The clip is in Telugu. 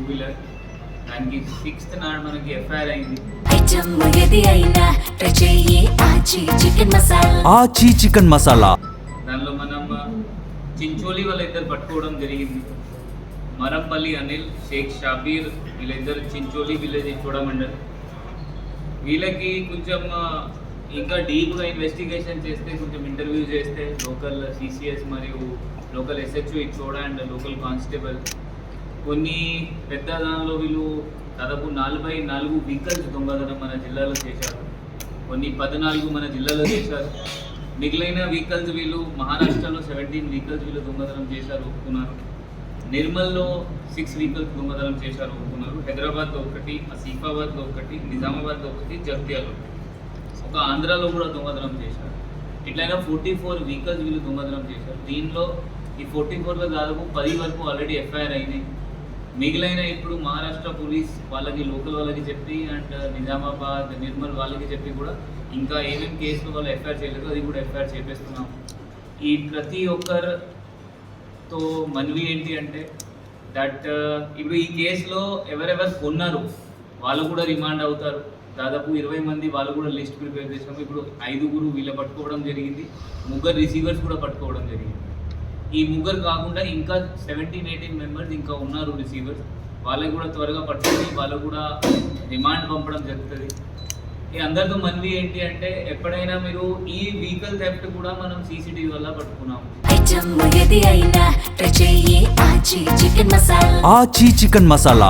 వీలర్. దానికి 6th నాడు మనకి ఎఫ్ఐఆర్ అయింది. ఆచి చికెన్ మసాలా దానిలో మనం చించోలి వాళ్ళ ఇద్దరు పట్టుకోవడం జరిగింది. మరంపల్లి అనిల్, షేక్ షాబీర్, వీళ్ళిద్దరు చించోలి విలేజ్ చూడమండల్. వీళ్ళకి కొంచెం ఇంకా డీప్గా ఇన్వెస్టిగేషన్ చేస్తే, కొంచెం ఇంటర్వ్యూ చేస్తే లోకల్ సిసిఎస్ మరియు local SHO Ichoda and local constable కొన్ని పెద్ద దానిలో వీళ్ళు దాదాపు 44 వెహికల్స్ దొంగతనం మన జిల్లాలో చేశారు. కొన్ని 14 మన జిల్లాలో చేశారు. మిగిలిన వెహికల్స్ వీళ్ళు మహారాష్ట్రలో 17 వెహికల్స్ వీళ్ళు దొంగతనం చేశారు ఒప్పుకున్నారు. నిర్మల్లో 6 వెహికల్స్ దొంగతనం చేశారు ఒప్పుకున్నారు. హైదరాబాద్లో ఒకటి, ఆసిఫాబాద్లో ఒకటి, నిజామాబాద్లో ఒకటి, జగిత్యాలలో ఒక ఆంధ్రాలో కూడా దొంగతనం చేశారు. ఇట్లయినా 44 వెహికల్స్ వీళ్ళు దొంగతనం చేశారు. దీనిలో ఈ 44లో దాదాపు 10 వరకు ఆల్రెడీ ఎఫ్ఐఆర్ అయినాయి. మిగిలిన ఇప్పుడు మహారాష్ట్ర పోలీస్ వాళ్ళకి, లోకల్ వాళ్ళకి చెప్పి అండ్ నిజామాబాద్, నిర్మల్ వాళ్ళకి చెప్పి కూడా ఇంకా ఏమేమి కేసులు వాళ్ళు ఎఫ్ఐఆర్ చేయలేదు, అది కూడా ఎఫ్ఐఆర్ చేపిస్తున్నాం. ఈ ప్రతి ఒక్కరితో మనవి ఏంటి అంటే దట్ ఇప్పుడు ఈ కేసులో ఎవరెవరు కొన్నారు వాళ్ళు కూడా రిమాండ్ అవుతారు. దాదాపు 20 మంది వాళ్ళు కూడా లిస్ట్ ప్రిపేర్ చేసాము. ఇప్పుడు 5 వీళ్ళ పట్టుకోవడం జరిగింది, 3 రిసీవర్స్ కూడా పట్టుకోవడం జరిగింది. ఈ 3 కాకుండా ఇంకా 17-18 మెంబర్స్ ఇంకా ఉన్నారు రిసీవర్స్. వాళ్ళకి కూడా త్వరగా పట్టుకొని వాళ్ళకు కూడా రిమాండ్ పంపడం జరుగుతుంది. ఈ అందరితో మనవి ఏంటి అంటే ఎప్పుడైనా మీరు ఈ వెహికల్ థెఫ్ట్ కూడా మనం సీసీటీవీ వల్ల పట్టుకున్నాము. ఆచి చికెన్ మసాలా